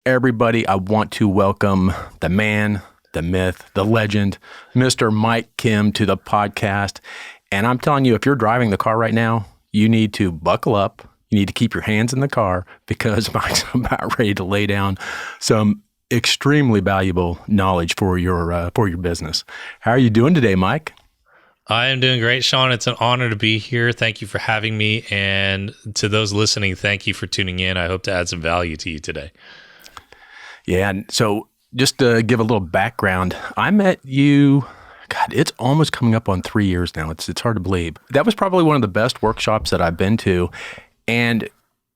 Everybody, I want to welcome the man, the myth, the legend, Mr. Mike Kim to the podcast. And I'm telling you, if you're driving the car right now, you need to buckle up. You need to keep your hands in the car because Mike's about ready to lay down some extremely valuable knowledge for your business. How are you doing today, Mike? I am doing great, Sean. It's an honor to be here. Thank you for having me. And to those listening, thank you for tuning in. I hope to add some value to you today. Yeah. So just to give a little background, I met you, God, it's almost coming up on 3 years now. It's hard to believe. That was probably one of the best workshops that I've been to. And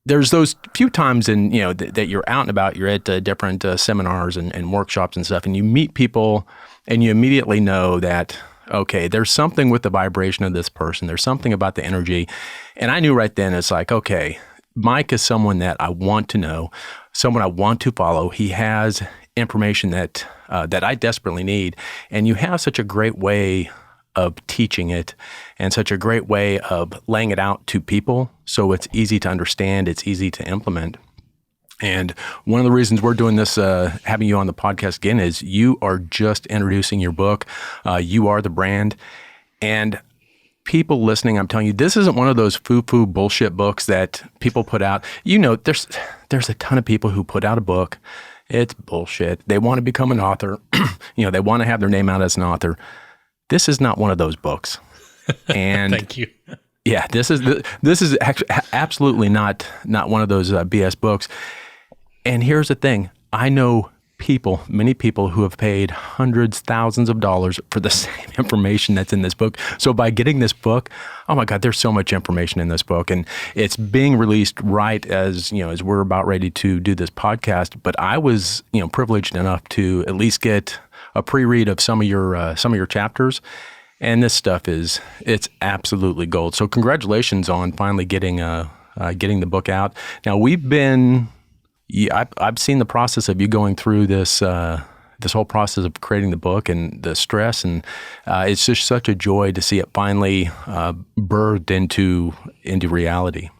there's those few times that you're out and about, you're at different seminars and workshops and stuff, and you meet people and you immediately know that, okay, there's something with the vibration of this person. There's something about the energy. And I knew right then, it's like, okay, Mike is someone that I want to know, someone I want to follow. He has information that I desperately need. And you have such a great way of teaching it and such a great way of laying it out to people. So it's easy to understand. It's easy to implement. And one of the reasons we're doing this, having you on the podcast again, is you are just introducing your book. You are the brand. And people listening, I'm telling you, this isn't one of those foo-foo bullshit books that people put out. You know, there's a ton of people who put out a book. It's bullshit. They want to become an author. They want to have their name out as an author. This is not one of those books. And thank you. Yeah, this is actually absolutely not one of those BS books. And here's the thing. I know many people who have paid hundreds, thousands of dollars for the same information that's in this book. So by getting this book, oh my God, there's so much information in this book, and it's being released right as we're about ready to do this podcast. But I was, privileged enough to at least get a pre-read of some of your chapters. And this stuff it's absolutely gold. So congratulations on finally getting the book out. Now I've seen the process of you going through this whole process of creating the book and the stress, and it's just such a joy to see it finally birthed into reality.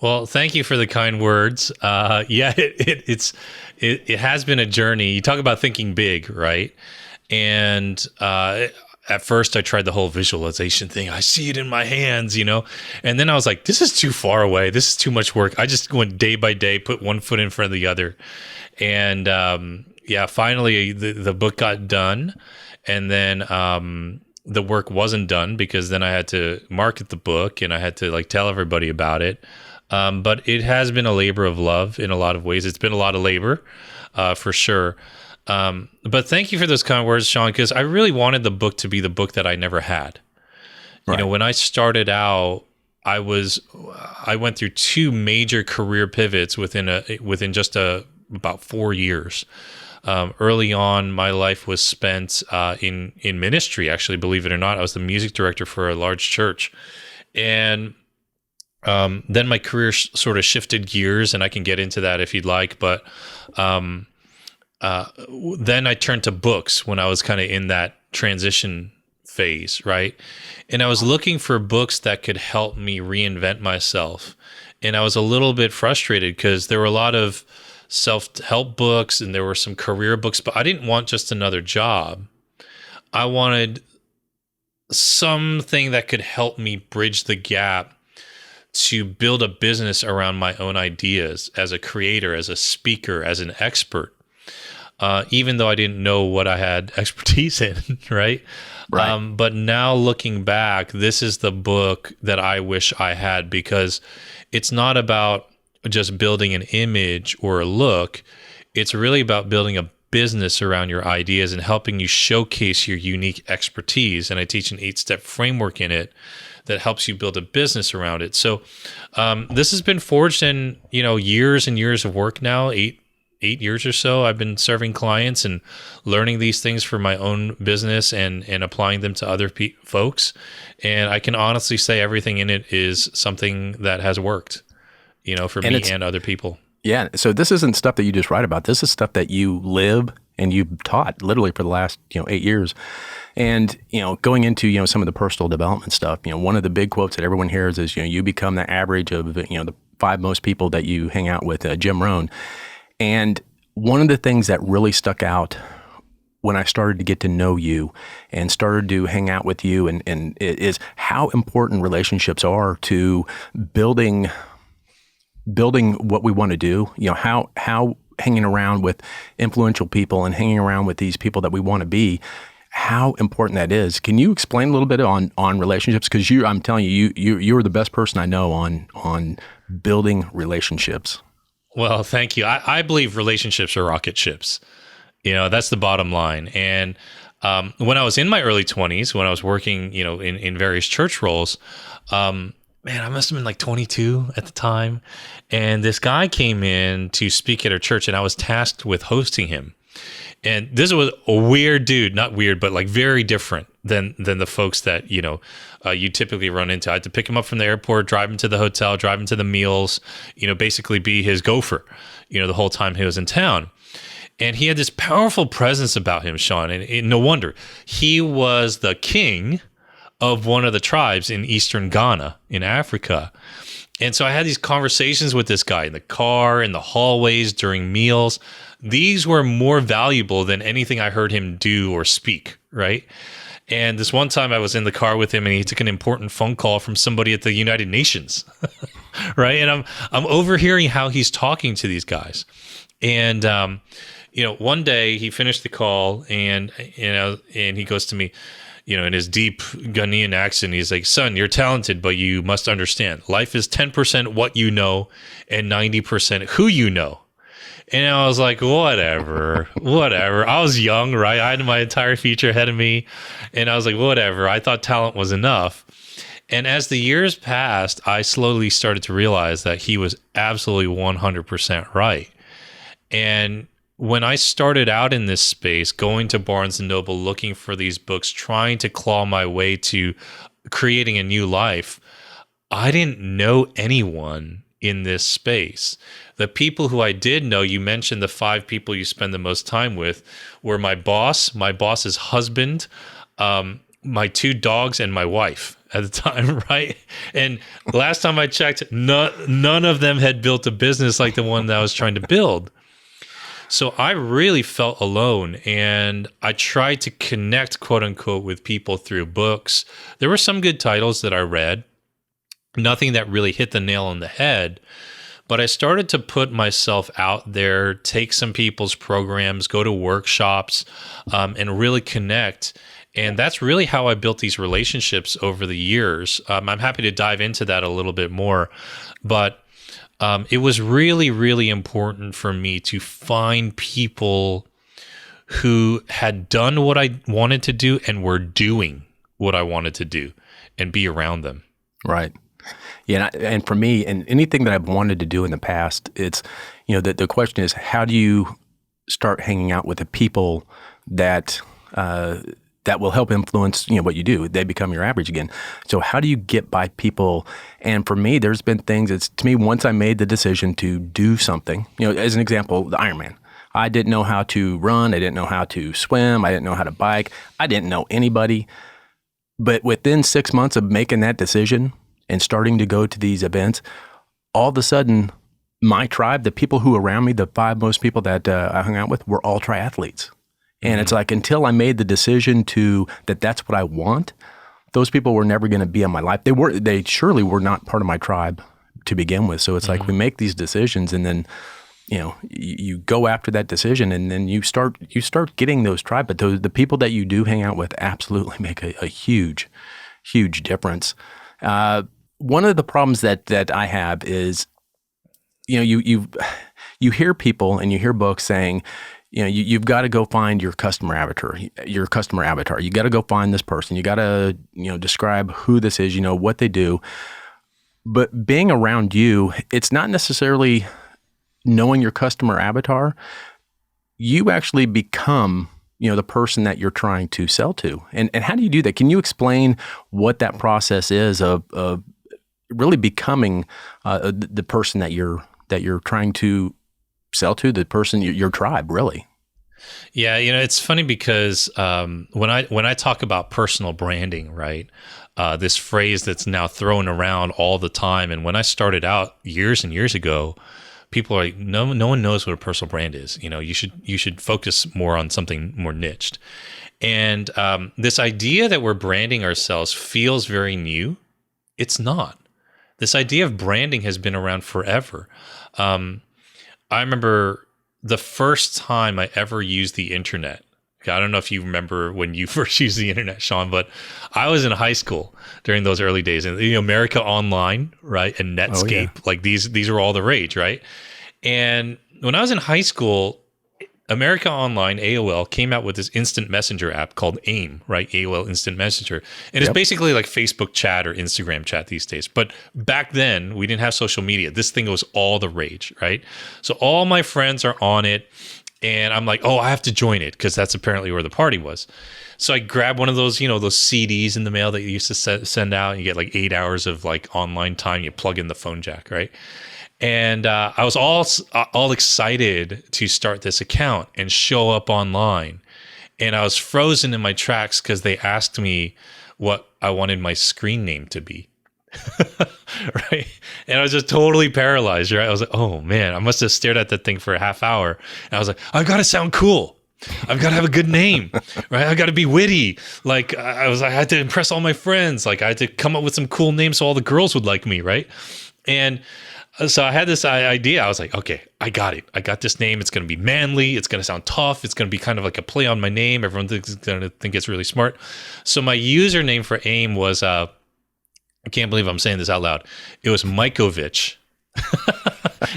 Well, thank you for the kind words. It has been a journey. You talk about thinking big, right? And at first I tried the whole visualization thing. I see it in my hands, and then I was like, this is too far away. This is too much work. I just went day by day, put one foot in front of the other. And finally the book got done. And then the work wasn't done because then I had to market the book and I had to tell everybody about it. But it has been a labor of love in a lot of ways. It's been a lot of labor, for sure. But thank you for those kind words, Sean, because I really wanted the book to be the book that I never had. Right. When I started out, I went through two major career pivots within just about 4 years. Early on, my life was spent in ministry. Actually, believe it or not, I was the music director for a large church, and then my career sort of shifted gears, and I can get into that if you'd like. But then I turned to books when I was kind of in that transition phase, right? And I was looking for books that could help me reinvent myself. And I was a little bit frustrated because there were a lot of self-help books and there were some career books, but I didn't want just another job. I wanted something that could help me bridge the gap to build a business around my own ideas as a creator, as a speaker, as an expert. Even though I didn't know what I had expertise in, right? Right. But now looking back, this is the book that I wish I had, because it's not about just building an image or a look. It's really about building a business around your ideas and helping you showcase your unique expertise. And I teach an 8-step framework in it that helps you build a business around it. So this has been forged in years and years of work now, eight years or so. I've been serving clients and learning these things for my own business and applying them to other folks. And I can honestly say everything in it is something that has worked, for me and other people. Yeah. So this isn't stuff that you just write about. This is stuff that you live and you've taught literally for the last, 8 years. And, going into, some of the personal development stuff, one of the big quotes that everyone hears is, you become the average of, the 5 most people that you hang out with, Jim Rohn. And one of the things that really stuck out when I started to get to know you and started to hang out with you and it is how important relationships are to building what we want to do. You know, how hanging around with influential people and hanging around with these people that we want to be, how important that is. Can you explain a little bit on relationships? Because I'm telling you, you're the best person I know on building relationships. Well, thank you. I believe relationships are rocket ships. You know, that's the bottom line. And when I was in my early 20s, when I was working, you know, in various church roles, man, I must have been like 22 at the time. And this guy came in to speak at our church, and I was tasked with hosting him. And this was a weird dude, not weird, but like very different than the folks that, you know, you typically run into. I had to pick him up from the airport, drive him to the hotel, drive him to the meals, you know, basically be his gopher, you know, the whole time he was in town. And he had this powerful presence about him, Sean, and no wonder. He was the king of one of the tribes in eastern Ghana in Africa. And so I had these conversations with this guy in the car, in the hallways, during meals. These were more valuable than anything I heard him do or speak, right? And this one time I was in the car with him, and he took an important phone call from somebody at the United Nations, right? And I'm overhearing how he's talking to these guys. And you know, one day he finished the call, and you know, and he goes to me, you know, in his deep Ghanaian accent, he's like, "Son, you're talented, but you must understand, life is 10% what you know and 90% who you know." And I was like, whatever. I was young, right? I had my entire future ahead of me. And I was like, whatever. I thought talent was enough. And as the years passed, I slowly started to realize that he was absolutely 100% right. And when I started out in this space, going to Barnes & Noble, looking for these books, trying to claw my way to creating a new life, I didn't know anyone in this space. The people who I did know, you mentioned the 5 people you spend the most time with, were my boss's husband, my 2 dogs, and my wife at the time, right? And last time I checked, none of them had built a business like the one that I was trying to build. So I really felt alone, and I tried to connect, quote unquote, with people through books. There were some good titles that I read, nothing that really hit the nail on the head, but I started to put myself out there, take some people's programs, go to workshops, and really connect. And that's really how I built these relationships over the years. I'm happy to dive into that a little bit more, but it was really, really important for me to find people who had done what I wanted to do and were doing what I wanted to do and be around them. Right. Yeah. And for me, and anything that I've wanted to do in the past, it's, you know, the question is, how do you start hanging out with the people that will help influence, you know, what you do? They become your average again. So how do you get by people? And for me, there's been things, it's to me, once I made the decision to do something, you know, as an example, the Ironman. I didn't know how to run. I didn't know how to swim. I didn't know how to bike. I didn't know anybody. But within 6 months of making that decision and starting to go to these events, all of a sudden, my tribe, the people who were around me, the 5 most people that I hung out with, were all triathletes. And it's like, until I made the decision that's what I want, those people were never going to be in my life. They surely were not part of my tribe to begin with. So it's like, we make these decisions, and then, you know, you go after that decision, and then you start getting those tribe. But the people that you do hang out with absolutely make a huge, huge difference. One of the problems that I have is, you know, you hear people and you hear books saying, you know, you've got to go find your customer avatar. You got to go find this person. You got to, you know, describe who this is, you know, what they do. But being around you, it's not necessarily knowing your customer avatar. You actually become, you know, the person that you're trying to sell to. And how do you do that? Can you explain what that process is of really becoming the person that you're trying to sell to, the person, your tribe, really? Yeah, you know, it's funny because when I talk about personal branding, right, this phrase that's now thrown around all the time, and when I started out years and years ago, people are like, no one knows what a personal brand is. You should focus more on something more niched. And this idea that we're branding ourselves feels very new. It's not. This idea of branding has been around forever. I remember the first time I ever used the internet. I don't know if you remember when you first used the internet, Sean, but I was in high school during those early days, and America Online, right, and Netscape, like these are all the rage, right? And when I was in high school, America Online, AOL, came out with this instant messenger app called AIM, right? AOL Instant Messenger. And it's basically like Facebook chat or Instagram chat these days. But back then, we didn't have social media. This thing was all the rage, right? So all my friends are on it. And I'm like, oh, I have to join it because that's apparently where the party was. So I grabbed one of those, those CDs in the mail that you used to send out. And you get like 8 hours of like online time. You plug in the phone jack, right? And I was all excited to start this account and show up online. And I was frozen in my tracks because they asked me what I wanted my screen name to be. Right. And I was just totally paralyzed, right? I was like, oh man, I must have stared at that thing for a half hour. And I was like, I've got to sound cool. I've got to have a good name, right? I've got to be witty. Like I had to impress all my friends. Like I had to come up with some cool names so all the girls would like me, right? And so I had this idea. I was like, okay, I got it. I got this name. It's going to be manly. It's going to sound tough. It's going to be kind of like a play on my name. Everyone's going to think it's really smart. So my username for AIM was, I can't believe I'm saying this out loud. It was Mikovich.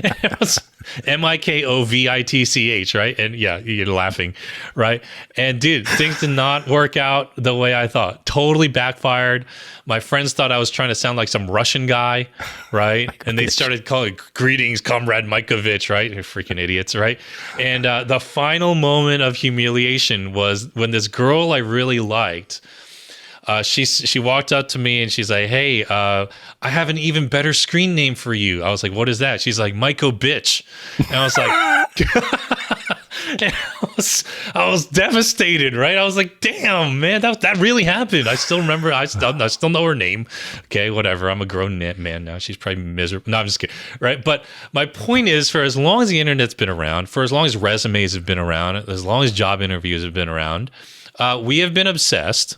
It was Mikovitch, right? And yeah, you're laughing, right? And dude, things did not work out the way I thought. Totally backfired. My friends thought I was trying to sound like some Russian guy, right? And they started calling, greetings, Comrade Mikovich, right? You're freaking idiots, right? And the final moment of humiliation was when this girl I really liked, she walked up to me and she's like, hey, I have an even better screen name for you. I was like, what is that? She's like, Myko Bitch. And I was like, and I was devastated, right? I was like, damn, man, that really happened. I still remember, I still know her name. Okay, whatever. I'm a grown man now. She's probably miserable. No, I'm just kidding, right? But my point is, for as long as the internet's been around, for as long as resumes have been around, as long as job interviews have been around, we have been obsessed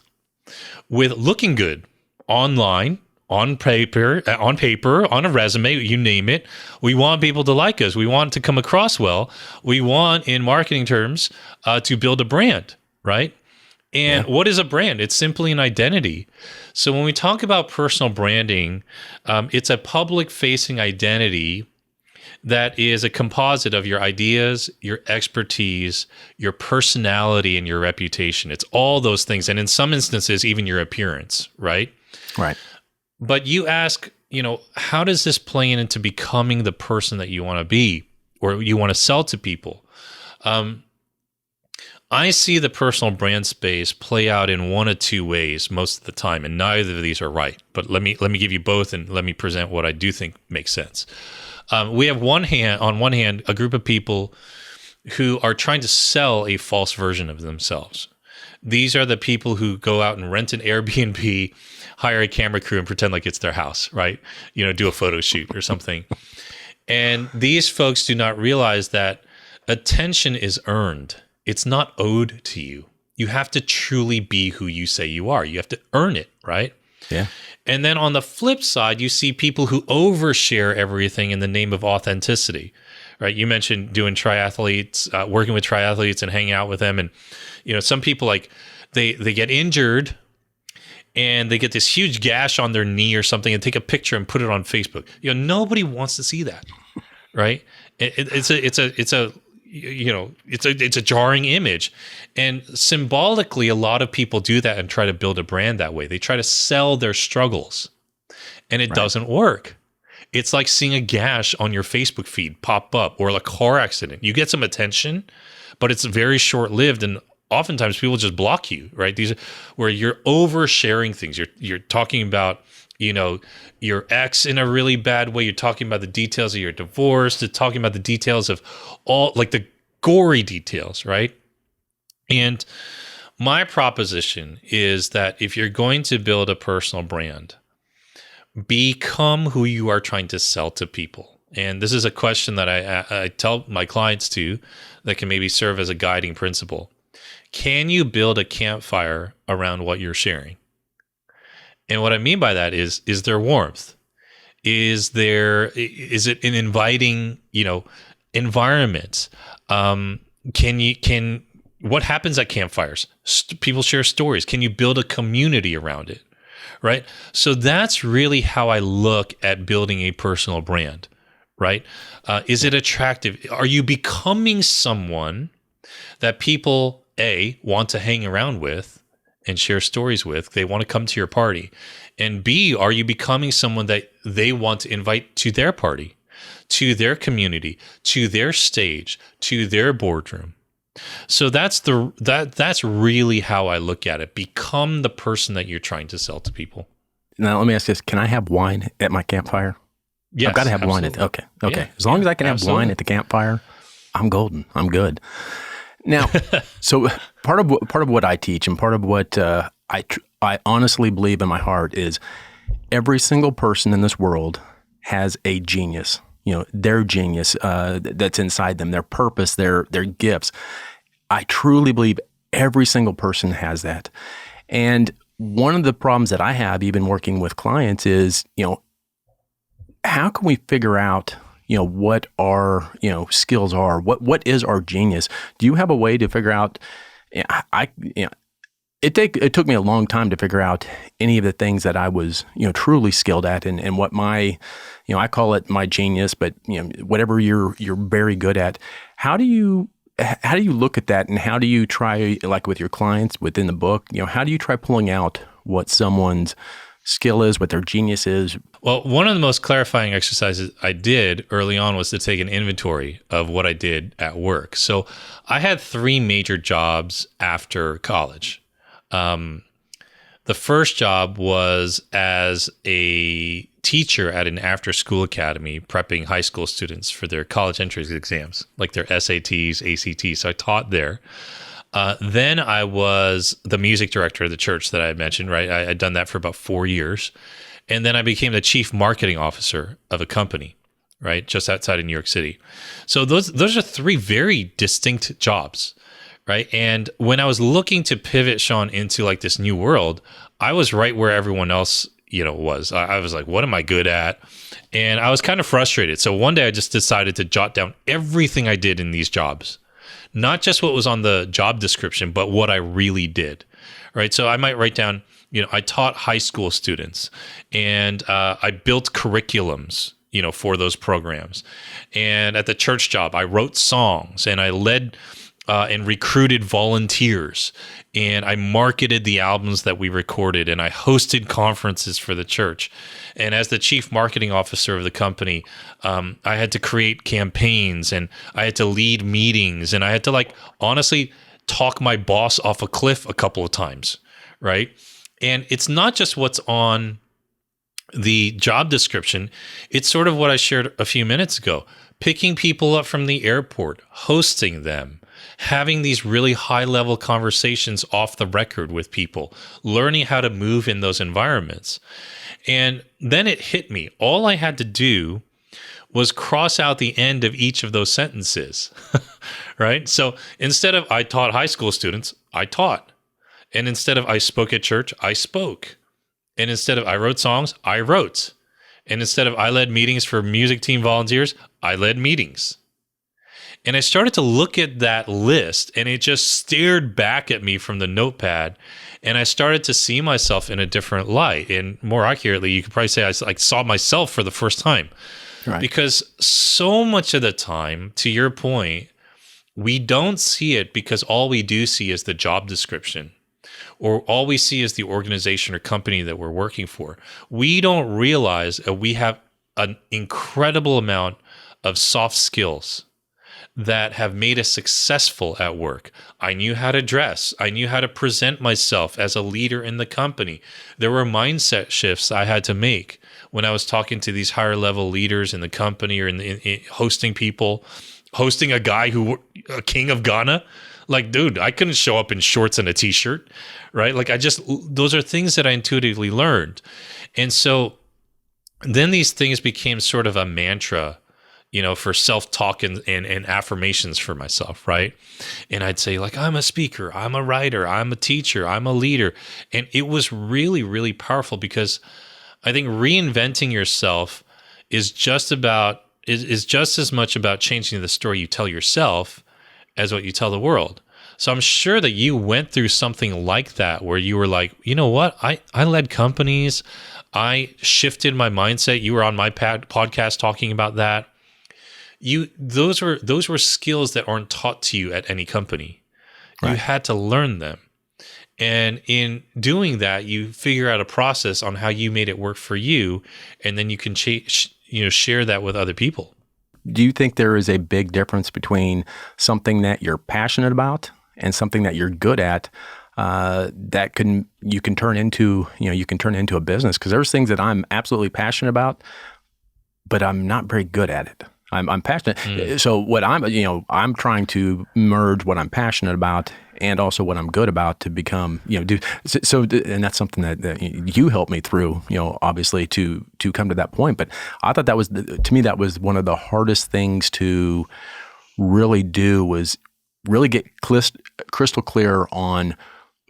with looking good online, on paper, on a resume, you name it. We want people to like us. We want to come across well. We want, in marketing terms, to build a brand, right? And what is a brand? It's simply an identity. So when we talk about personal branding, it's a public-facing identity that is a composite of your ideas, your expertise, your personality, and your reputation. It's all those things. And in some instances, even your appearance, right? Right. But you ask, how does this play into becoming the person that you want to be or you want to sell to people? I see the personal brand space play out in one of two ways most of the time, and neither of these are right. But let me give you both, and let me present what I do think makes sense. We have on one hand, a group of people who are trying to sell a false version of themselves. These are the people who go out and rent an Airbnb, hire a camera crew, and pretend like it's their house, right? Do a photo shoot or something. And these folks do not realize that attention is earned. It's not owed to you. You have to truly be who you say you are. You have to earn it, right? Yeah. And then on the flip side, you see people who overshare everything in the name of authenticity, right? You mentioned doing triathletes, working with triathletes and hanging out with them. And, some people like they get injured and they get this huge gash on their knee or something and take a picture and put it on Facebook. Nobody wants to see that, right? It's a jarring image. And symbolically, a lot of people do that and try to build a brand that way. They try to sell their struggles, and it doesn't work. It's like seeing a gash on your Facebook feed pop up, or a car accident. You get some attention, but it's very short-lived, and oftentimes people just block you, right? These are where you're oversharing things. You're talking about, your ex in a really bad way. You're talking about the details of your divorce. You're talking about the details of all, like the gory details, right? And my proposition is that if you're going to build a personal brand, become who you are trying to sell to people. And this is a question that I tell my clients to that can maybe serve as a guiding principle. Can you build a campfire around what you're sharing? And what I mean by that is there warmth? Is it an inviting, environment? What happens at campfires? People share stories. Can you build a community around it? Right. So that's really how I look at building a personal brand, right? Is it attractive? Are you becoming someone that people, A, want to hang around with and share stories with? They want to come to your party. And B, are you becoming someone that they want to invite to their party, to their community, to their stage, to their boardroom? So that's really how I look at it. Become the person that you're trying to sell to people. Now, let me ask this. Can I have wine at my campfire? Yes, I've got to have wine okay. Yeah, As long as I can have absolutely. wine at the campfire, I'm golden. I'm good. Now, so part of what I teach and part of what I honestly believe in my heart is every single person in this world has a genius. Their genius that's inside them, their purpose, their gifts. I truly believe every single person has that. And one of the problems that I have, even working with clients, is, how can we figure out, what our, skills are? What is our genius? Do you have a way to figure out? It took me a long time to figure out any of the things that I was, truly skilled at, and what my, I call it my genius, but whatever you're very good at. How do you look at that, and how do you try, like with your clients within the book, how do you try pulling out what someone's skill is, what their genius is? Well, one of the most clarifying exercises I did early on was to take an inventory of what I did at work. So I had 3 major jobs after college. The first job was as a teacher at an after-school academy, prepping high school students for their college entrance exams, like their SATs, ACTs. So I taught there. Then I was the music director of the church that I had mentioned, right? I had done that for about 4 years. And then I became the chief marketing officer of a company, right? Just outside of New York City. So those are 3 very distinct jobs, right? And when I was looking to pivot, Sean, into like this new world, I was right where everyone else, was. I was like, what am I good at? And I was kind of frustrated. So one day I just decided to jot down everything I did in these jobs. Not just what was on the job description, but what I really did, right? So I might write down, I taught high school students, and I built curriculums, for those programs. And at the church job, I wrote songs, and I led and recruited volunteers, and I marketed the albums that we recorded, and I hosted conferences for the church. And as the chief marketing officer of the company, I had to create campaigns, and I had to lead meetings, and I had to honestly talk my boss off a cliff a couple of times, right? And it's not just what's on the job description. It's sort of what I shared a few minutes ago, picking people up from the airport, hosting them, having these really high-level conversations off the record with people, learning how to move in those environments. And then it hit me. All I had to do was cross out the end of each of those sentences, right? So instead of I taught high school students, I taught. And instead of I spoke at church, I spoke. And instead of I wrote songs, I wrote. And instead of I led meetings for music team volunteers, I led meetings. And I started to look at that list, and it just stared back at me from the notepad. And I started to see myself in a different light. And more accurately, you could probably say I saw myself for the first time. Right. Because so much of the time, to your point, we don't see it because all we do see is the job description, or all we see is the organization or company that we're working for. We don't realize that we have an incredible amount of soft skills that have made us successful at work. I knew how to dress. I knew how to present myself as a leader in the company. There were mindset shifts I had to make when I was talking to these higher level leaders in the company, or in hosting people, hosting a guy a king of Ghana. Like, dude, I couldn't show up in shorts and a t-shirt, right? Those are things that I intuitively learned. And so then these things became sort of a mantra for self-talk and affirmations for myself, right? And I'd say like, I'm a speaker, I'm a writer, I'm a teacher, I'm a leader. And it was really, really powerful because I think reinventing yourself is just as much about changing the story you tell yourself as what you tell the world. So I'm sure that you went through something like that where you were like, you know what? I led companies. I shifted my mindset. You were on my podcast talking about that. Those were skills that aren't taught to you at any company. Right. You had to learn them. And in doing that, you figure out a process on how you made it work for you, and then you can share that with other people. Do you think there is a big difference between something that you're passionate about and something that you're good at that you can turn into a business? Because there's things that I'm absolutely passionate about, but I'm not very good at it. I'm passionate. So what I'm trying to merge what I'm passionate about and also what I'm good about to become, and that's something that you helped me through, obviously to come to that point. But I thought to me, that was one of the hardest things to really do, was really get crystal clear on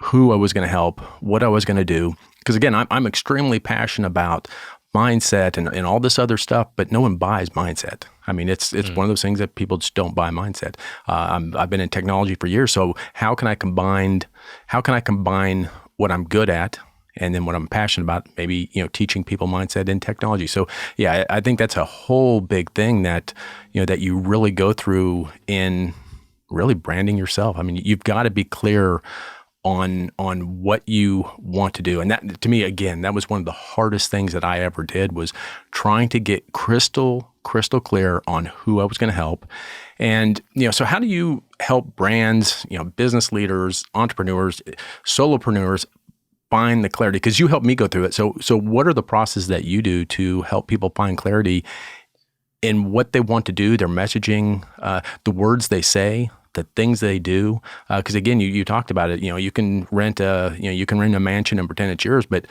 who I was going to help, what I was going to do. Because again, I'm extremely passionate about mindset and all this other stuff, but no one buys mindset. I mean, it's one of those things that people just don't buy mindset. I've been in technology for years, so how can I combine what I'm good at and then what I'm passionate about? Maybe teaching people mindset in technology. So yeah, I think that's a whole big thing that that you really go through in really branding yourself. I mean, you've got to be clear on what you want to do. And that, to me, again, that was one of the hardest things that I ever did, was trying to get crystal clear on who I was going to help. And, so how do you help brands, business leaders, entrepreneurs, solopreneurs find the clarity? Because you helped me go through it. So what are the processes that you do to help people find clarity in what they want to do, their messaging, the words they say, the things they do? Because again, you talked about it. You can rent a mansion and pretend it's yours, but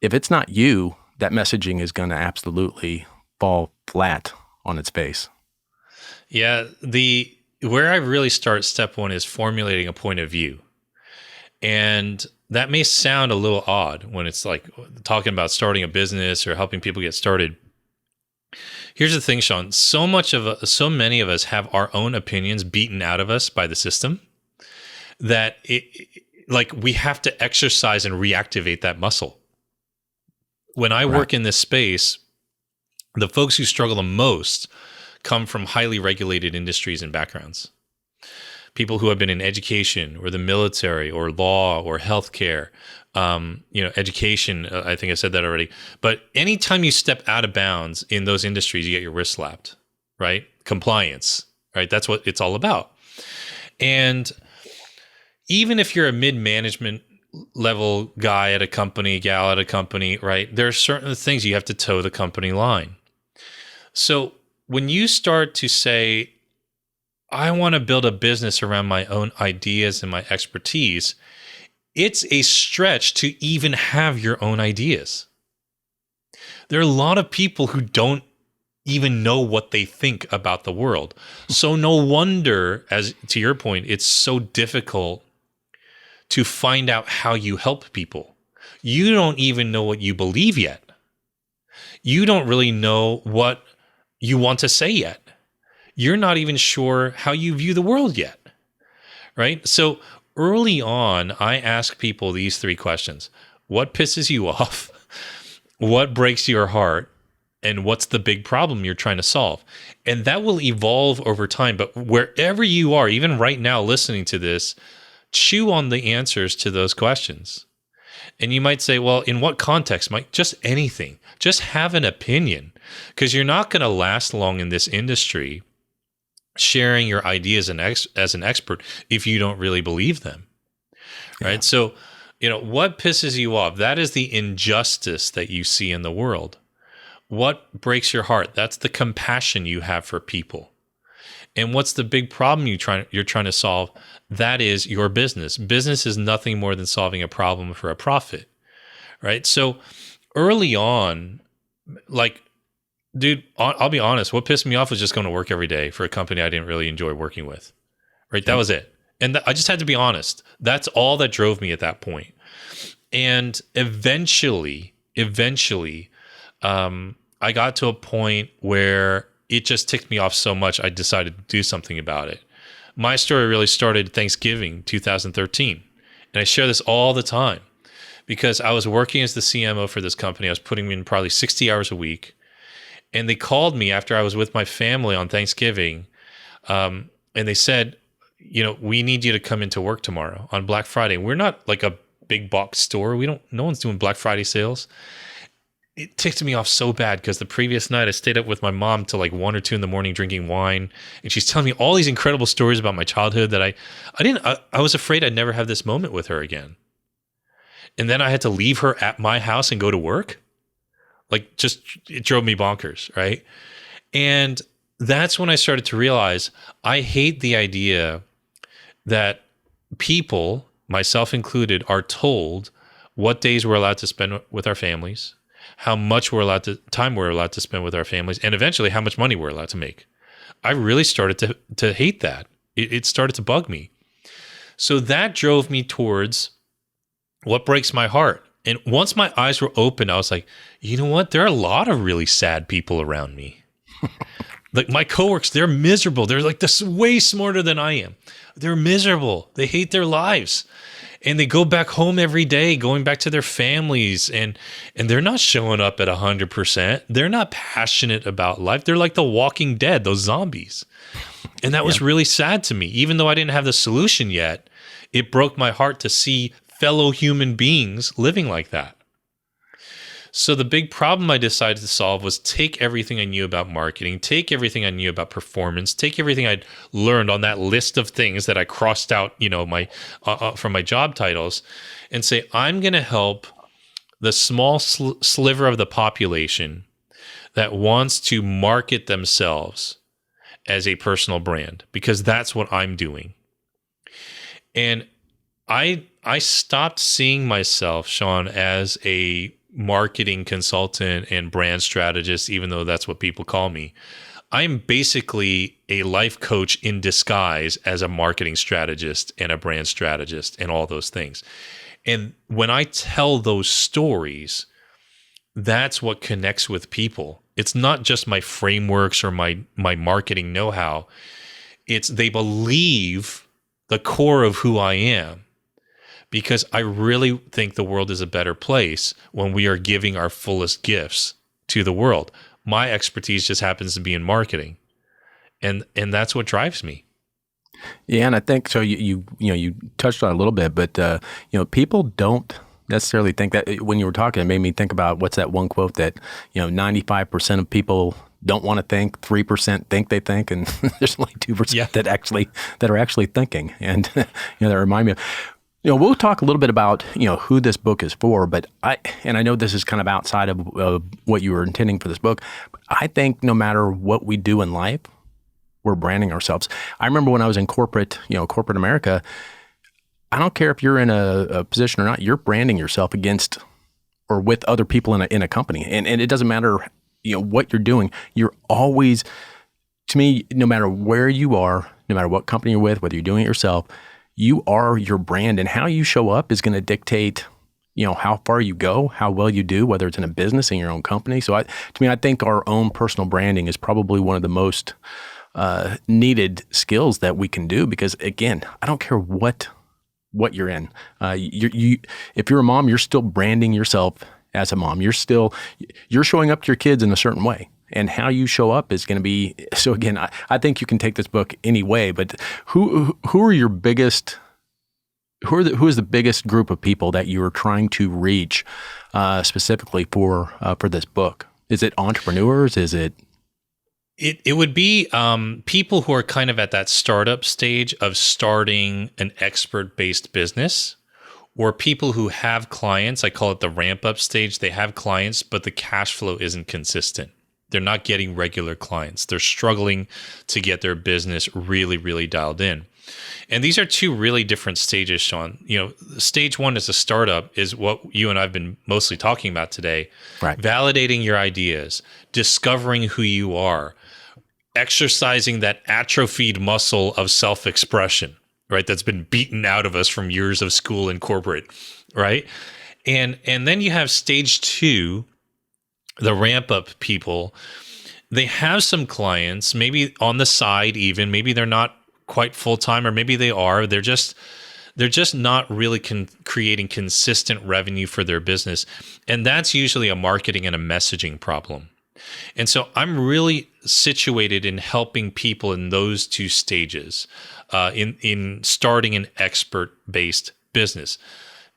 if it's not you, that messaging is going to absolutely fall flat on its face. Yeah, where I really start, step one, is formulating a point of view, and that may sound a little odd when it's like talking about starting a business or helping people get started. Here's the thing, Sean. So many of us have our own opinions beaten out of us by the system that we have to exercise and reactivate that muscle. When I work in this space, the folks who struggle the most come from highly regulated industries and backgrounds. People who have been in education or the military or law or healthcare, education. I think I said that already. But anytime you step out of bounds in those industries, you get your wrist slapped, right? Compliance, right? That's what it's all about. And even if you're a mid-management level guy at a company, gal at a company, right? There are certain things you have to toe the company line. So when you start to say, I want to build a business around my own ideas and my expertise, it's a stretch to even have your own ideas. There are a lot of people who don't even know what they think about the world. So no wonder, as to your point, it's so difficult to find out how you help people. You don't even know what you believe yet. You don't really know what you want to say yet. You're not even sure how you view the world yet, right? So early on, I ask people these 3 questions. What pisses you off? What breaks your heart? And what's the big problem you're trying to solve? And that will evolve over time. But wherever you are, even right now listening to this, chew on the answers to those questions. And you might say, well, in what context? Mike, just anything. Just have an opinion, because you're not going to last long in this industry sharing your ideas as an expert if you don't really believe them, right? Yeah. So, what pisses you off? That is the injustice that you see in the world. What breaks your heart? That's the compassion you have for people. And what's the big problem you're trying to solve? That is your business. Business is nothing more than solving a problem for a profit, right? So early on, Dude, I'll be honest. What pissed me off was just going to work every day for a company I didn't really enjoy working with. Right? That Yep. was it. And I just had to be honest. That's all that drove me at that point. And eventually, I got to a point where it just ticked me off so much, I decided to do something about it. My story really started Thanksgiving 2013. And I share this all the time because I was working as the CMO for this company. I was putting in probably 60 hours a week. And they called me after I was with my family on Thanksgiving. And they said, we need you to come into work tomorrow on Black Friday. We're not like a big box store. No one's doing Black Friday sales. It ticked me off so bad because the previous night I stayed up with my mom till like 1 or 2 in the morning drinking wine. And she's telling me all these incredible stories about my childhood that I was afraid I'd never have this moment with her again. And then I had to leave her at my house and go to work. Like, just, it drove me bonkers, right? And that's when I started to realize I hate the idea that people, myself included, are told what days we're allowed to spend with our families, how much time we're allowed to spend with our families, and eventually how much money we're allowed to make. I really started to hate that. It started to bug me. So that drove me towards what breaks my heart. And once my eyes were open, I was like, you know what? There are a lot of really sad people around me. Like my coworkers, they're miserable. They're like this way smarter than I am. They're miserable. They hate their lives. And they go back home every day, going back to their families, and they're not showing up at 100%. They're not passionate about life. They're like the Walking Dead, those zombies. And that was really sad to me. Even though I didn't have the solution yet, it broke my heart to see fellow human beings living like that. So the big problem I decided to solve was take everything I knew about marketing, take everything I knew about performance, take everything I'd learned on that list of things that I crossed out, from my job titles, and say, I'm going to help the small sliver of the population that wants to market themselves as a personal brand, because that's what I'm doing. And I stopped seeing myself, Sean, as a marketing consultant and brand strategist, even though that's what people call me. I'm basically a life coach in disguise as a marketing strategist and a brand strategist and all those things. And when I tell those stories, that's what connects with people. It's not just my frameworks or my marketing know-how. It's they believe the core of who I am. Because I really think the world is a better place when we are giving our fullest gifts to the world. My expertise just happens to be in marketing, and that's what drives me. Yeah, and I think so. You touched on it a little bit, but people don't necessarily think that. When you were talking, it made me think about what's that one quote that 95% of people don't want to think, 3% think they think, and there's only 2% that are actually thinking. And that remind me of. We'll talk a little bit about, who this book is for, but I know this is kind of outside of what you were intending for this book. But I think no matter what we do in life, we're branding ourselves. I remember when I was in corporate America, I don't care if you're in a position or not, you're branding yourself against or with other people in a company. And it doesn't matter, what you're doing. You're always, to me, no matter where you are, no matter what company you're with, whether you're doing it yourself, you are your brand, and how you show up is going to dictate, how far you go, how well you do, whether it's in a business, in your own company. So I think our own personal branding is probably one of the most needed skills that we can do, because again, I don't care what you're in. If you're a mom, you're still branding yourself as a mom. You're showing up to your kids in a certain way. And how you show up is going to be, so again, I think you can take this book any way, but who are your biggest, who is the biggest group of people that you are trying to reach specifically for this book? Is it entrepreneurs? Is it? It would be people who are kind of at that startup stage of starting an expert-based business, or people who have clients. I call it the ramp-up stage. They have clients, but the cash flow isn't consistent. They're not getting regular clients. They're struggling to get their business really, really dialed in. And these are two really different stages, Sean. Stage one as a startup is what you and I've been mostly talking about today. Right. Validating your ideas, discovering who you are, exercising that atrophied muscle of self-expression, right? That's been beaten out of us from years of school and corporate, right? And then you have stage two, the ramp up people. They have some clients, maybe on the side even, maybe they're not quite full-time, or maybe they are. They're just not really creating consistent revenue for their business. And that's usually a marketing and a messaging problem. And so I'm really situated in helping people in those two stages, in starting an expert-based business.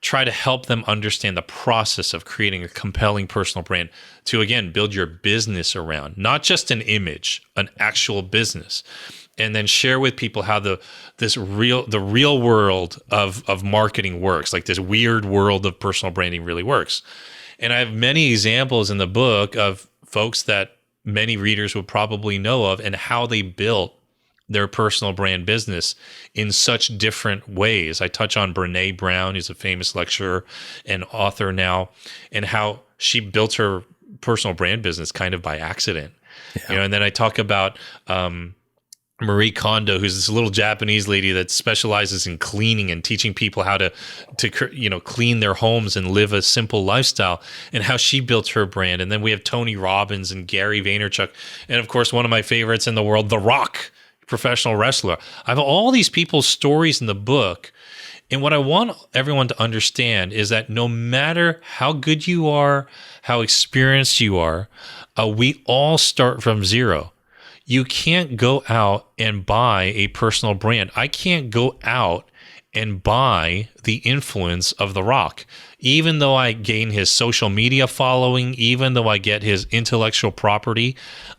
Try to help them understand the process of creating a compelling personal brand to, again, build your business around, not just an image, an actual business. And then share with people how the real world of marketing works, like this weird world of personal branding really works. And I have many examples in the book of folks that many readers would probably know of and how they built their personal brand business in such different ways. I touch on Brené Brown, who's a famous lecturer and author now, and how she built her personal brand business kind of by accident. Yeah. And then I talk about Marie Kondo, who's this little Japanese lady that specializes in cleaning and teaching people how to clean their homes and live a simple lifestyle, and how she built her brand. And then we have Tony Robbins and Gary Vaynerchuk, and of course, one of my favorites in the world, The Rock, professional wrestler. I have all these people's stories in the book. And what I want everyone to understand is that no matter how good you are, how experienced you are, we all start from zero. You can't go out and buy a personal brand. I can't go out and buy the influence of The Rock. Even though I gain his social media following, even though I get his intellectual property,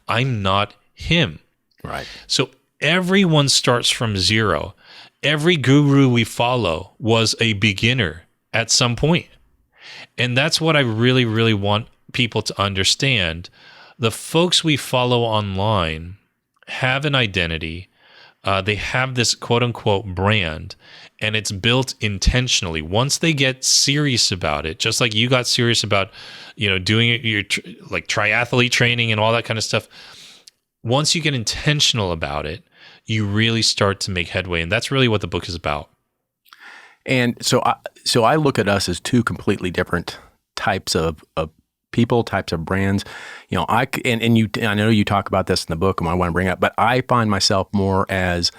I'm not him. Right. So everyone starts from zero. Every guru we follow was a beginner at some point. And that's what I really, really want people to understand. The folks we follow online have an identity. They have this quote unquote brand, and it's built intentionally. Once they get serious about it, just like you got serious about, doing your like triathlete training and all that kind of stuff. Once you get intentional about it, you really start to make headway. And that's really what the book is about. And so I look at us as two completely different types of people, types of brands. I know you talk about this in the book, and I want to bring up, but I find myself more as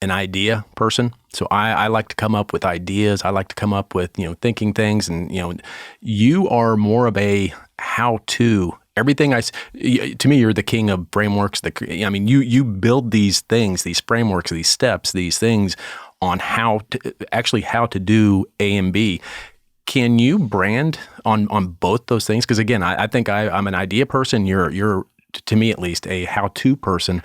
an idea person. So I like to come up with ideas. I like to come up with, thinking things, and, you are more of a how-to. Everything to me, you're the king of frameworks. You build these things, these frameworks, these steps, these things on how to do A and B. Can you brand on both those things? Because again, I think I'm an idea person. You're to me at least a how-to person.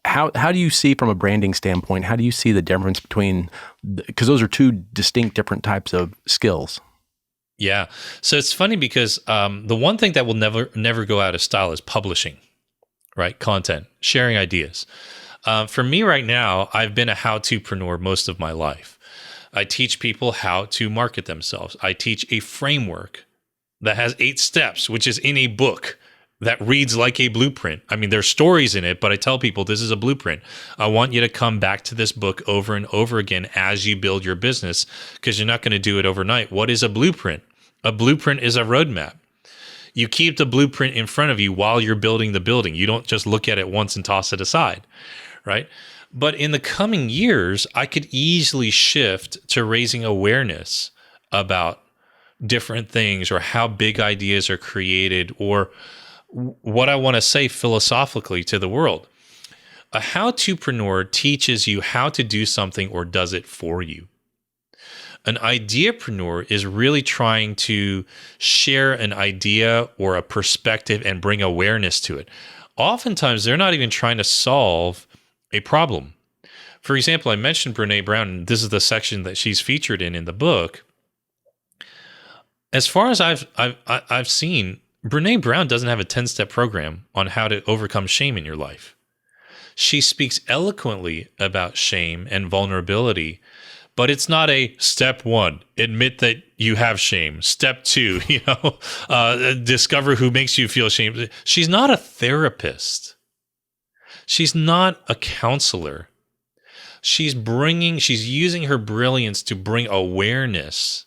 How do you see from a branding standpoint? How do you see the difference between? Because those are two distinct different types of skills. Yeah. So it's funny because the one thing that will never go out of style is publishing, right? Content, sharing ideas. For me right now, I've been a how-to-preneur most of my life. I teach people how to market themselves. I teach a framework that has 8 steps, which is in a book that reads like a blueprint. I mean, there's stories in it, but I tell people this is a blueprint. I want you to come back to this book over and over again as you build your business, because you're not going to do it overnight. What is a blueprint? A blueprint is a roadmap. You keep the blueprint in front of you while you're building the building. You don't just look at it once and toss it aside, right? But in the coming years, I could easily shift to raising awareness about different things, or how big ideas are created, or what I want to say philosophically to the world. A how-to-preneur teaches you how to do something or does it for you. An ideapreneur is really trying to share an idea or a perspective and bring awareness to it. Oftentimes, they're not even trying to solve a problem. For example, I mentioned Brené Brown, and this is the section that she's featured in the book. As far as I've seen, Brené Brown doesn't have a 10-step program on how to overcome shame in your life. She speaks eloquently about shame and vulnerability, but it's not a step one, admit that you have shame. Step two, discover who makes you feel shame. She's not a therapist. She's not a counselor. She's using her brilliance to bring awareness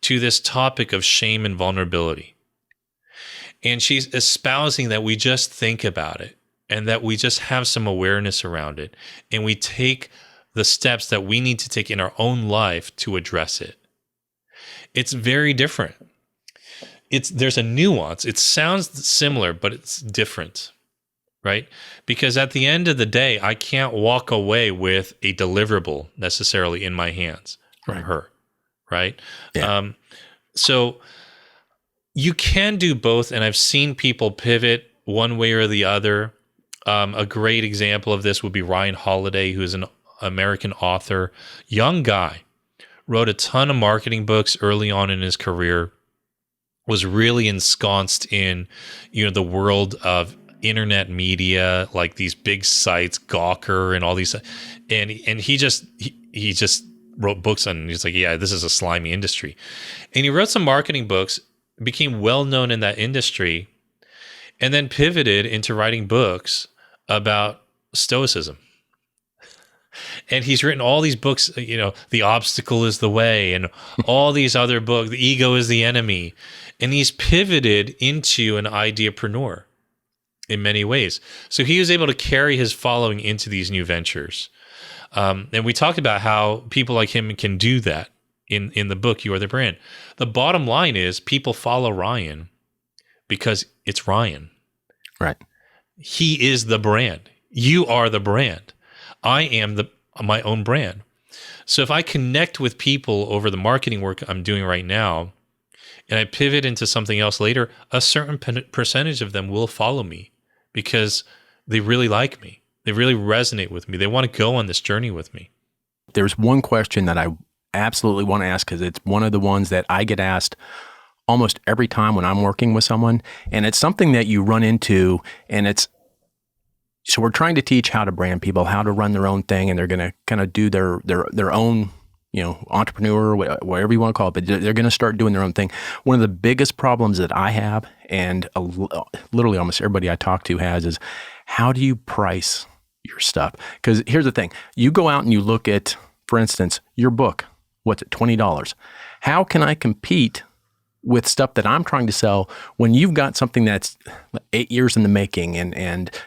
to this topic of shame and vulnerability. And she's espousing that we just think about it and that we just have some awareness around it. And we take the steps that we need to take in our own life to address it. It's very different. There's a nuance. It sounds similar, but it's different, right? Because at the end of the day, I can't walk away with a deliverable necessarily in my hands from her, right? Yeah. So you can do both, and I've seen people pivot one way or the other. A great example of this would be Ryan Holiday, who is an American author, young guy, wrote a ton of marketing books early on in his career, was really ensconced in, the world of internet media, like these big sites, Gawker and all these, and he just wrote books on, he's like, yeah, this is a slimy industry. And he wrote some marketing books, became well known in that industry, and then pivoted into writing books about stoicism. And he's written all these books, The Obstacle is the Way, and all these other books, The Ego is the Enemy. And he's pivoted into an ideapreneur in many ways. So he was able to carry his following into these new ventures. And we talked about how people like him can do that in the book, You Are the Brand. The bottom line is people follow Ryan because it's Ryan. Right. He is the brand. You are the brand. I am my own brand. So if I connect with people over the marketing work I'm doing right now, and I pivot into something else later, a certain percentage of them will follow me because they really like me. They really resonate with me. They want to go on this journey with me. There's one question that I absolutely want to ask because it's one of the ones that I get asked almost every time when I'm working with someone. And it's something that you run into, and so we're trying to teach how to brand people, how to run their own thing, and they're going to kind of do their own, entrepreneur, whatever you want to call it, but they're going to start doing their own thing. One of the biggest problems that I have, and literally almost everybody I talk to has, is how do you price your stuff? Because here's the thing. You go out and you look at, for instance, your book. What's it, $20? How can I compete with stuff that I'm trying to sell when you've got something that's 8 years in the making and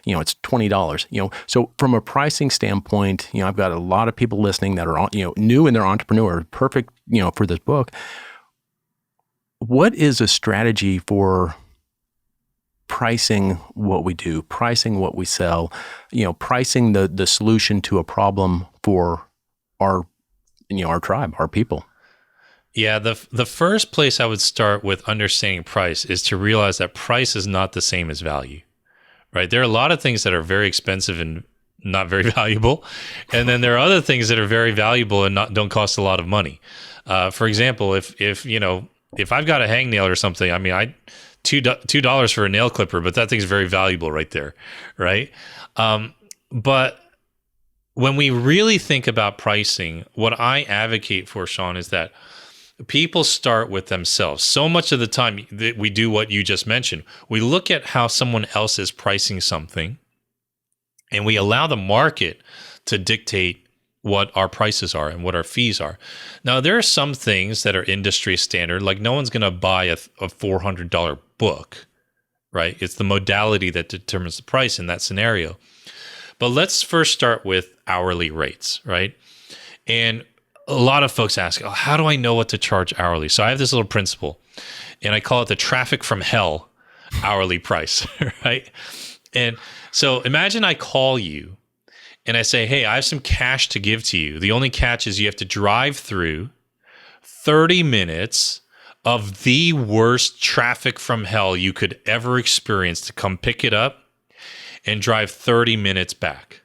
it's $20? So from a pricing standpoint, I've got a lot of people listening that are new in their entrepreneur, perfect for this book. What is a strategy for pricing what we do, pricing what we sell, pricing the solution to a problem for our tribe, our people? Yeah, the first place I would start with understanding price is to realize that price is not the same as value, right? There are a lot of things that are very expensive and not very valuable, and then there are other things that are very valuable and don't cost a lot of money. For example, if I've got a hangnail or something, I mean, $2 for a nail clipper, but that thing's very valuable right there, right? But when we really think about pricing, what I advocate for, Sean, is that people start with themselves. So much of the time that we do what you just mentioned. We look at how someone else is pricing something, and we allow the market to dictate what our prices are and what our fees are. Now, there are some things that are industry standard, like no one's going to buy a $400 book, right? It's the modality that determines the price in that scenario. But let's first start with hourly rates, right? And a lot of folks ask, how do I know what to charge hourly? So I have this little principle, and I call it the traffic from hell hourly price, right? And so imagine I call you and I say, hey, I have some cash to give to you. The only catch is you have to drive through 30 minutes of the worst traffic from hell you could ever experience to come pick it up and drive 30 minutes back.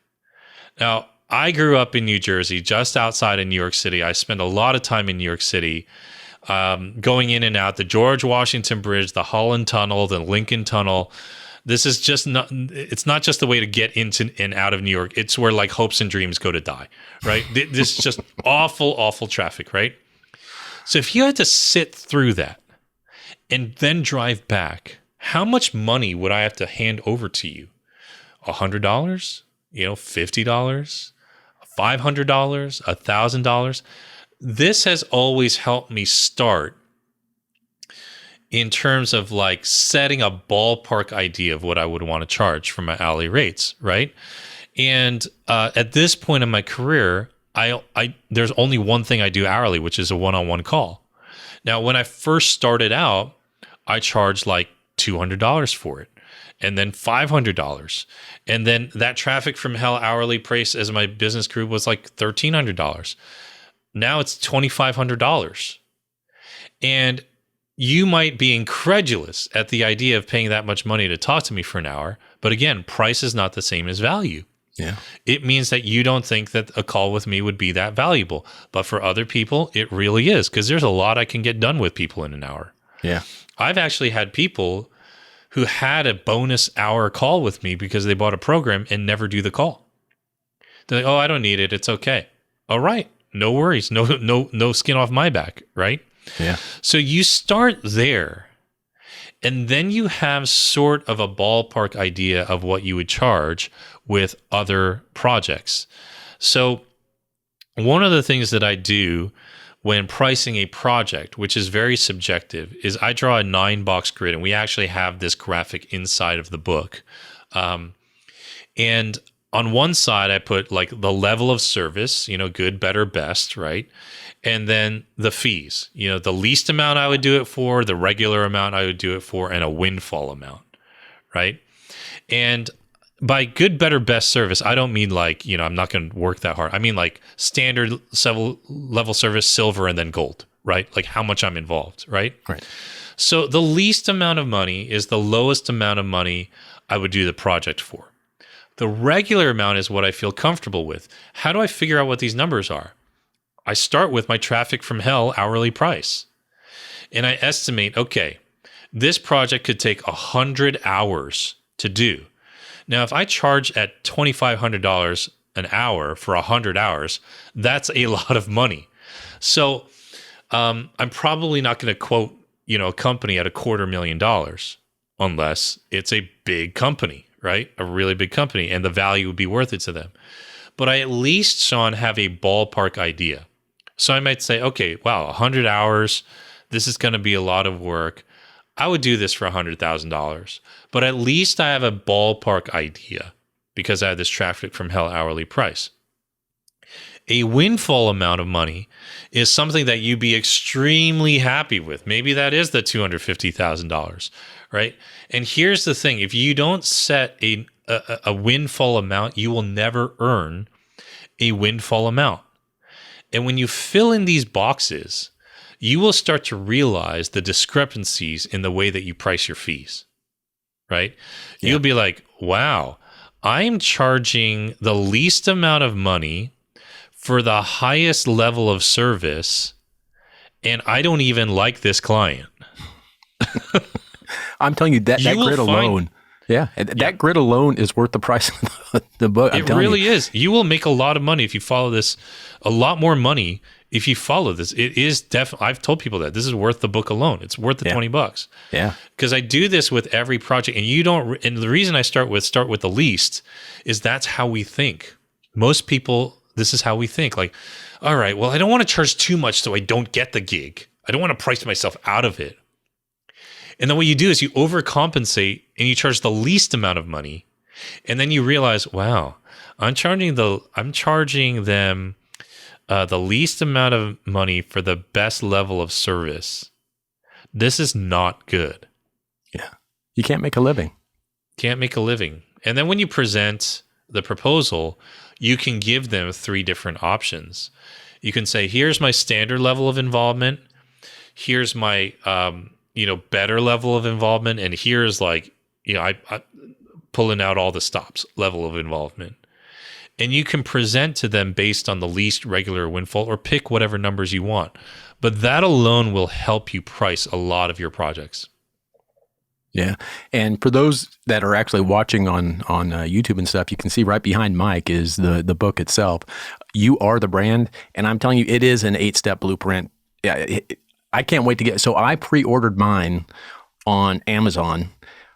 Now, I grew up in New Jersey, just outside of New York City. I spent a lot of time in New York City, going in and out, the George Washington Bridge, the Holland Tunnel, the Lincoln Tunnel. This is just not, it's not just the way to get into and out of New York. It's where like hopes and dreams go to die, right? This is just awful, awful traffic, right? So if you had to sit through that and then drive back, how much money would I have to hand over to you? $100, $50, $500, $1,000. This has always helped me start in terms of like setting a ballpark idea of what I would want to charge for my hourly rates, right? And at this point in my career, I there's only one thing I do hourly, which is a one-on-one call. Now, when I first started out, I charged like $200 for it, and then $500, and then that traffic from hell hourly price as my business group was like $1,300. Now it's $2,500, and you might be incredulous at the idea of paying that much money to talk to me for an hour. But again, price is not the same as value. Yeah. It means that you don't think that a call with me would be that valuable. But for other people, it really is, because there's a lot I can get done with people in an hour. Yeah. I've actually had people who had a bonus hour call with me because they bought a program and never do the call. They're like, oh, I don't need it. It's okay. All right. No worries. No skin off my back. Right. Yeah. So you start there, and then you have sort of a ballpark idea of what you would charge with other projects. So one of the things that I do when pricing a project, which is very subjective, is I draw a 9-box grid, and we actually have this graphic inside of the book. And on one side, I put like the level of service, good, better, best, right? And then the fees, the least amount I would do it for, the regular amount I would do it for, and a windfall amount, right? And by good, better, best service, I don't mean like, I'm not going to work that hard. I mean like standard level service, silver, and then gold, right? Like how much I'm involved, right? Right. So the least amount of money is the lowest amount of money I would do the project for. The regular amount is what I feel comfortable with. How do I figure out what these numbers are? I start with my traffic from hell hourly price. And I estimate, okay, this project could take 100 hours to do. Now, if I charge at $2,500 an hour for 100 hours, that's a lot of money. So I'm probably not going to quote, a company at $250,000 unless it's a big company, right? A really big company, and the value would be worth it to them. But I at least, Sean, have a ballpark idea. So I might say, okay, wow, 100 hours, this is going to be a lot of work. I would do this for $100,000, but at least I have a ballpark idea because I have this traffic from hell hourly price. A windfall amount of money is something that you'd be extremely happy with. Maybe that is the $250,000, right? And here's the thing. If you don't set a windfall amount, you will never earn a windfall amount. And when you fill in these boxes, you will start to realize the discrepancies in the way that you price your fees, right? Yeah. You'll be like, wow, I'm charging the least amount of money for the highest level of service, and I don't even like this client. I'm telling you, that grid alone. Yeah, that grid alone is worth the price of the book. It really is. You will make a lot of money if you follow this, a lot more money if you follow this. It is definitely, I've told people that this is worth the book alone. It's worth the $20. Yeah. Because I do this with every project, and and the reason I start with the least is that's how we think. Most people, this is how we think. Like, all right, well, I don't want to charge too much so I don't get the gig. I don't want to price myself out of it. And then what you do is you overcompensate and you charge the least amount of money. And then you realize, wow, I'm charging them the least amount of money for the best level of service. This is not good. Yeah. You can't make a living. Can't make a living. And then when you present the proposal, you can give them 3 different options. You can say, here's my standard level of involvement. Here's my, better level of involvement. And here's like, I pulling out all the stops level of involvement. And you can present to them based on the least regular windfall, or pick whatever numbers you want. But that alone will help you price a lot of your projects. Yeah. And for those that are actually watching on YouTube and stuff, you can see right behind Mike is the book itself. You Are the Brand. And I'm telling you, it is an 8-step blueprint. Yeah, I can't wait to get. So I pre-ordered mine on Amazon,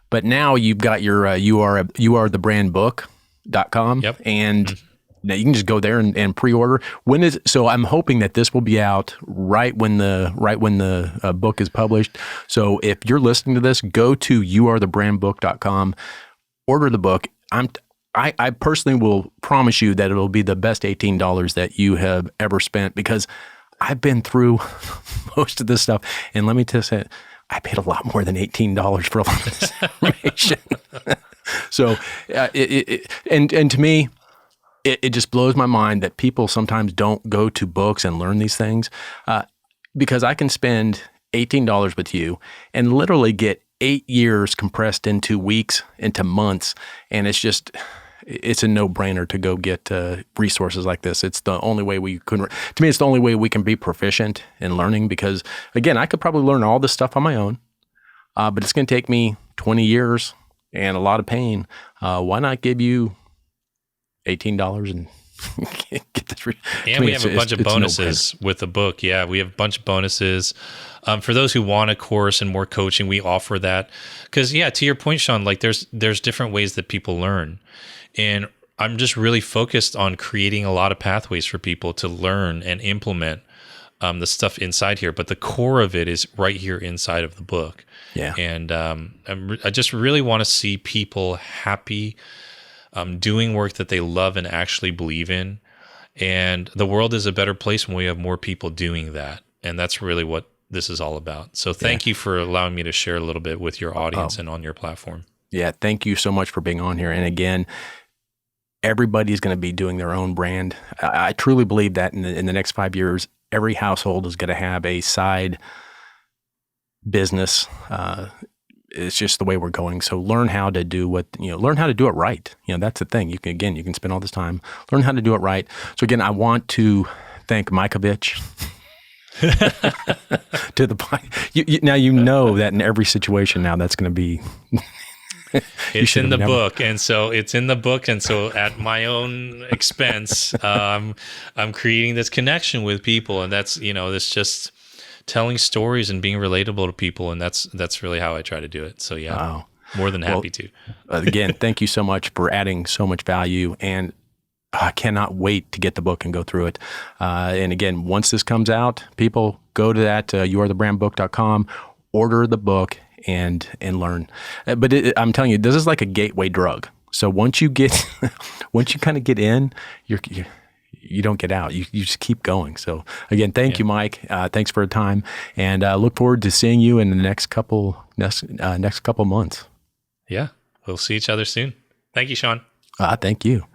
but now you've got your you are the brand book.com. Yep. And now you can just go there and pre-order. So I'm hoping that this will be out right when the book is published. So if you're listening to this, go to youarethebrandbook.com, order the book. I personally will promise you that it'll be the best $18 that you have ever spent, because I've been through most of this stuff. And let me just say, I paid a lot more than $18 for a lot of this information. So, and to me, it just blows my mind that people sometimes don't go to books and learn these things, because I can spend $18 with you and literally get 8 years compressed into weeks, into months. And it's a no-brainer to go get resources like this. It's the only way to me, it's the only way we can be proficient in learning, because again, I could probably learn all this stuff on my own, but it's going to take me 20 years and a lot of pain. Why not give you $18 and get this? And we have a bunch of bonuses with the book. Yeah, we have a bunch of bonuses. For those who want a course and more coaching, we offer that. Because, yeah, to your point, Sean, like there's different ways that people learn. And I'm just really focused on creating a lot of pathways for people to learn and implement the stuff inside here. But the core of it is right here inside of the book. Yeah. And I just really want to see people happy, doing work that they love and actually believe in. And the world is a better place when we have more people doing that. And that's really what this is all about. So thank you for allowing me to share a little bit with your audience and on your platform. Yeah. Thank you so much for being on here. And again, everybody's going to be doing their own brand. I truly believe that in the next 5 years, every household is going to have a side business. It's just the way we're going. So learn how to do learn how to do it right. That's the thing. You can spend all this time, learn how to do it right. So again, I want to thank Mikovich to the point. Now, that in every situation now that's going to be, it's in the book. And so it's in the book. And so at my own expense, I'm creating this connection with people. And that's, this just telling stories and being relatable to people. And that's really how I try to do it. So yeah, wow. More than happy to. Again, thank you so much for adding so much value. And I cannot wait to get the book and go through it. And again, once this comes out, people go to that, youarethebrandbook.com, order the book and learn. But I'm telling you, this is like a gateway drug. So once you kind of get in, you don't get out. You just keep going. So again, thank you, Mike. Thanks for your time, and look forward to seeing you in the next couple months. Yeah, we'll see each other soon. Thank you, Sean. Thank you.